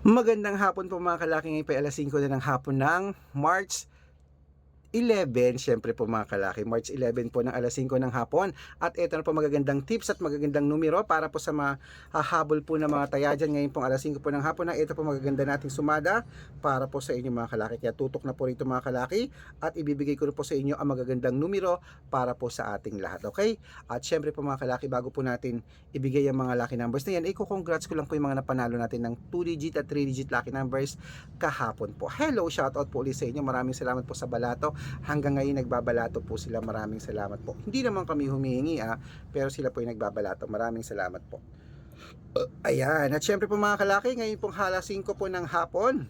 Magandang hapon po mga kalaki, ngayon pa alas 5 na ng hapon ng March 11, siyempre po mga kalaki, March 11 po ng alas 5 ng hapon. At ito na po magagandang tips at magagandang numero para po sa mahahabol po ng mga taya dyan ngayon pong alas 5 po ng hapon na ito po magaganda nating sumada para po sa inyo mga kalaki. Kaya tutok na po rito mga kalaki at ibibigay ko na po sa inyo ang magagandang numero para po sa ating lahat, okay? At siyempre po mga kalaki, bago po natin ibigay ang mga lucky numbers na yan, congrats ko lang po yung mga napanalo natin ng 2 digit at 3 digit lucky numbers kahapon po. Hello, shoutout po ulit sa inyo, maraming salamat po sa balato. Hanggang ngayon nagbabalato po sila, maraming salamat po. Hindi naman kami humihingi pero sila po yung nagbabalato, maraming salamat po. Ayan, at syempre po mga kalaki, ngayon pong alas 5 po ng hapon,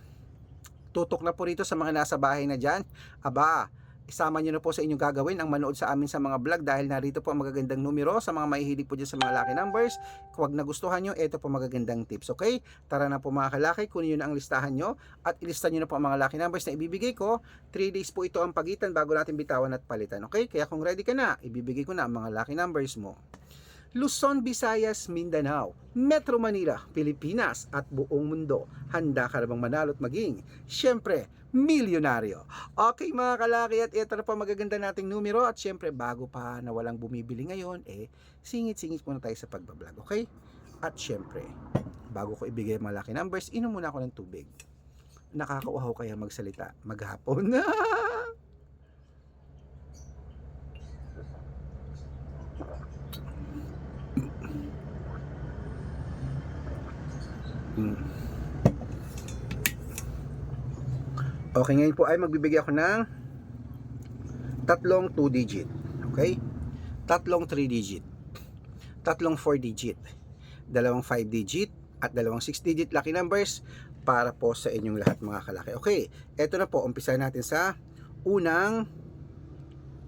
tutok na po rito sa mga nasa bahay na dyan. Aba, isama nyo na po sa inyong gagawin ang manood sa amin sa mga vlog dahil narito po ang magagandang numero sa mga mahihilig po dyan sa mga lucky numbers. Kung nagustuhan nyo, ito po magagandang tips, okay? Tara na po mga kalaki, kunin nyo na ang listahan nyo at ilista nyo na po ang mga lucky numbers na ibibigay ko. 3 days po ito ang pagitan bago natin bitawan at palitan, okay? Kaya kung ready ka na, ibibigay ko na ang mga lucky numbers mo. Luzon, Visayas, Mindanao, Metro Manila, Pilipinas at buong mundo. Handa ka na bang manalo at maging, syempre, milyonaryo? Okay mga kalaki, at ito na po magaganda nating numero. At syempre, bago pa na walang bumibili ngayon, singit-singit muna tayo sa pagbablog, okay? At syempre, bago ko ibigay mga lucky numbers, inom muna ako ng tubig. Nakakauhaw kaya magsalita maghapon. Okay, ngayon po ay magbibigay ako ng tatlong 2 digit, okay? Tatlong 3 digit, tatlong 4 digit, dalawang 5 digit at dalawang 6 digit lucky numbers para po sa inyong lahat mga kalaki. Okay, eto na po, umpisa natin sa unang,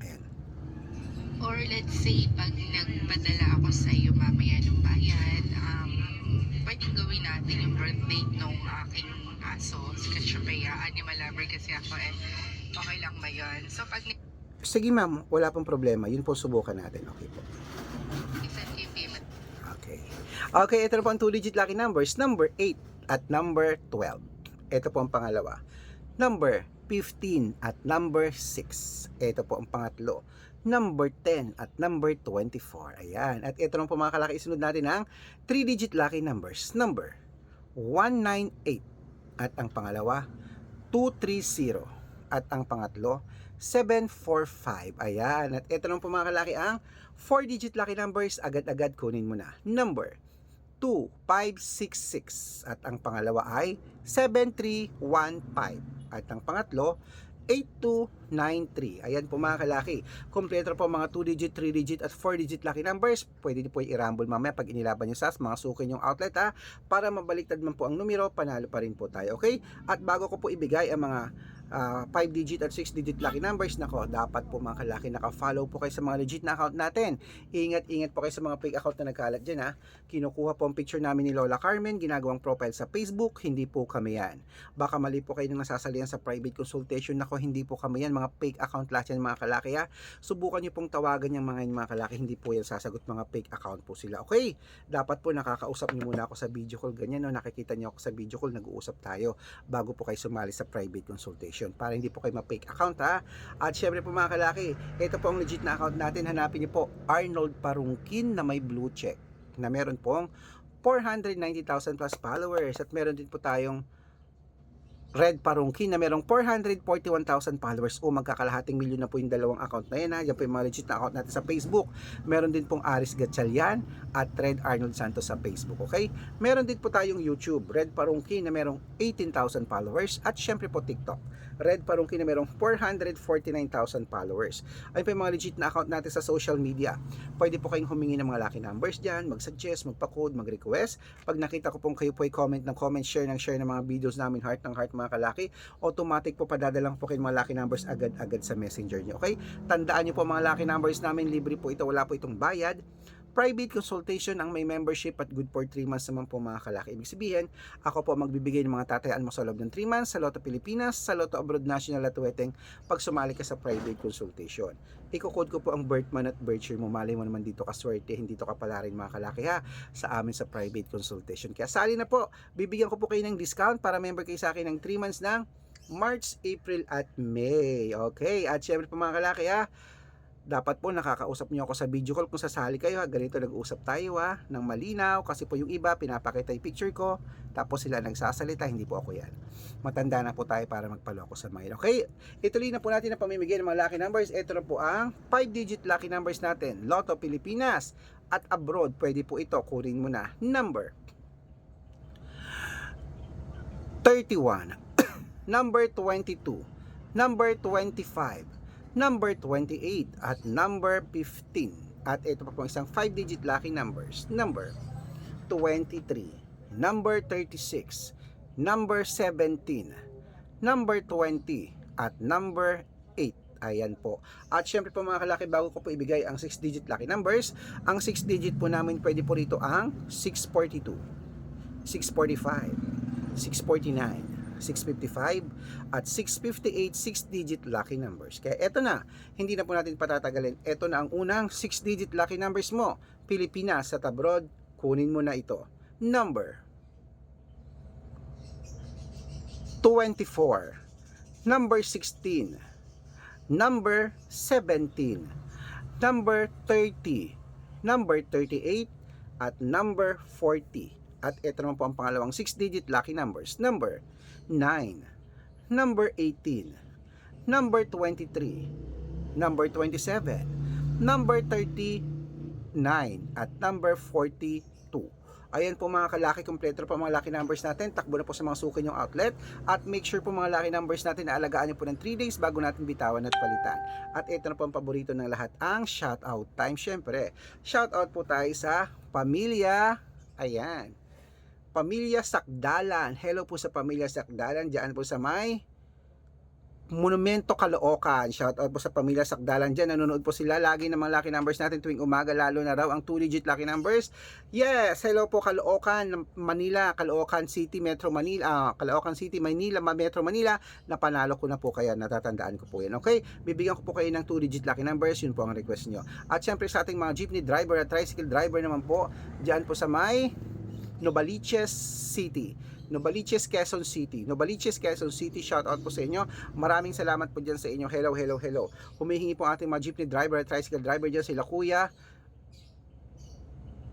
ayan. Or let's say, pag nagpadala ako sa iyo mamaya ng bayan, pwedeng gawin natin yung birthday nung aking aso. Kasi animal lover kasi ako okay lang ba yun? So pag Sige ma'am, wala pong problema, yun po subukan natin, okay po. isang payment. Okay. Okay, ito na po ang 2 digit lucky numbers, number 8 at number 12. Ito po ang pangalawa, number 15 at number 6. Ito po ang pangatlo, number 10 at number 24. Ayan. At ito lang po mga kalaki, isunod natin ang 3 digit lucky numbers, number 198 at ang pangalawa 230 at ang pangatlo 745. Ayan. At ito lang po mga kalaki ang 4 digit lucky numbers, agad-agad kunin mo na. Number 2566 at ang pangalawa ay 7315 at ang pangatlo 8293. Ayan po mga kalaki. Kompleto po mga 2 digit, 3 digit at 4 digit lucky numbers. Pwede niyo po i-rumble mamaya pag inilaban niyo sa mga sukin yung outlet para mabaliktad man po ang numero, panalo pa rin po tayo. Okay? At bago ko po ibigay ang mga 5 digit at 6 digit lucky numbers, nako, dapat po mga kalaki naka-follow po kayo sa mga legit na account natin. Ingat po kayo sa mga fake account na nagkalat dyan Kinukuha po ang picture namin ni Lola Carmen, ginagawang profile sa Facebook, hindi po kami yan. Baka mali po kayo nang nasasalihan sa private consultation, nako, hindi po kami yan, mga fake account lahat yan mga kalaki Subukan nyo pong tawagan yung mga kalaki, hindi po yan sasagot, mga fake account po sila. Okay? Dapat po nakakausap nyo muna ako sa video call, ganyan nakikita nyo ako sa video call, nag-uusap tayo bago po kayo sumali sa private consultation para hindi po kayo ma-fake account At syempre po mga kalaki, ito po ang legit na account natin. Hanapin niyo po Arnold Parungkin na may blue check na meron pong 490,000 plus followers at meron din po tayong Red Parungkin na merong 441,000 followers o magkakalahating milyon na po yung dalawang account na yan Yan po yung mga legit na account natin sa Facebook. Meron din pong Aris Gatchalian at Red Arnold Santos sa Facebook, okay? Meron din po tayong YouTube, Red Parungkin na merong 18,000 followers at syempre po TikTok, Red Parungkin na merong 449,000 followers. Ayun po yung mga legit na account natin sa social media. Pwede po kayong humingi ng mga lucky numbers dyan, mag-suggest, magpa-code, mag-request. Pag nakita ko pong kayo po ay comment ng comment, share ng mga videos namin, heart ng heart mga kalaki, automatic po padadalang po kayo mga lucky numbers agad-agad sa messenger nyo, okay? Tandaan nyo po mga lucky numbers namin, libre po ito, wala po itong bayad. Private consultation ang may membership at good for 3 months naman po mga kalaki. Ibig sabihin, ako po magbibigay ng mga tatayaan mo sa loob ng 3 months sa Lotto Pilipinas, sa Lotto Abroad National at Weteng pag sumali ka sa private consultation. Iko-code ko po ang birth month at birth year mo. Malay mo naman dito ka swerte, hindi to ka pala rin mga kalaki ha, sa amin sa private consultation. Kaya sali na po, bibigyan ko po kayo ng discount para member kayo sa akin ng 3 months ng March, April at May. Okay, at syempre po mga kalaki ha, dapat po nakakausap niyo ako sa video call kung sasali kayo ha. Ganito nag-uusap tayo ha, ng malinaw, kasi po yung iba pinapakita yung picture ko tapos sila nagsasalita, hindi po ako yan. Matanda na po tayo para magpaloko sa mga yun. Okay, ituloy na po natin ang pamimigay ng mga lucky numbers. Ito na po ang 5-digit lucky numbers natin. Lotto Pilipinas at abroad, pwede po ito, kunin mo na. Number 31, number 22, number 25, number 28 at number 15. At ito pa po isang 5-digit lucky numbers. Number 23, number 36, number 17, number 20 at number 8. Ayan po. At syempre po mga kalaki, bago ko po ibigay ang 6-digit lucky numbers, ang 6-digit po namin pwede po rito ang 642, 645, 649, 655 at 658 6-digit lucky numbers. Kaya eto na, hindi na po natin patatagalin. Eto na ang unang 6-digit lucky numbers mo. Pilipinas at abroad, kunin mo na ito. Number 24, number 16, number 17, number 30, number 38 at number 40. At ito naman po ang pangalawang 6-digit lucky numbers. Number 9, number 18, number 23, number 27, number 39 at number 42. Ayan po mga kalaki, kompleto po mga lucky numbers natin. Takbo na po sa mga suki yung outlet. At make sure po mga lucky numbers natin na alagaan nyo po ng 3 days bago natin bitawan at palitan. At ito na po ang paborito ng lahat, ang shoutout time. Syempre, shoutout po tayo sa pamilya, ayan, Pamilya Sakdalan. Hello po sa Pamilya Sakdalan. Diyan po sa may Monumento, Caloocan. Shout out po sa Pamilya Sakdalan dyan. Nanonood po sila lagi ng mga lucky numbers natin tuwing umaga, lalo na raw ang 2-digit lucky numbers. Yes, hello po Caloocan, Manila, Caloocan City, Metro Manila, Caloocan City, Manila, Metro Manila. Napanalo ko na po kaya natatandaan ko po yan. Okay, bibigyan ko po kayo ng 2-digit lucky numbers. Yun po ang request nyo. At syempre sa ating mga jeepney driver at tricycle driver naman po, dyan po sa may Novaliches City, Novaliches, Quezon City. Novaliches, Quezon City, shout out po sa inyo. Maraming salamat po dyan sa inyo. Hello, hello, hello. Humihingi po ating mga jeepney driver at tricycle driver dyan, sila Kuya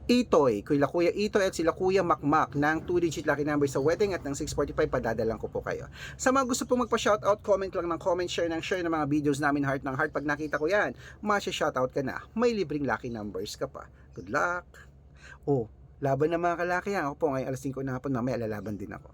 Itoy, Kuya Itoy at sila Kuya Makmak ng 2-digit lucky number sa wedding at ng 645, padadalang ko po kayo. Sa mga gusto po magpa-shoutout, comment lang ng comment, share ng mga videos namin, heart ng heart. Pag nakita ko yan, masya-shoutout ka na. May libreng lucky numbers ka pa. Good luck. Oh, laban na mga kalaki. Ako po ngayon alas 5 na hapon, mamaya lalaban din ako.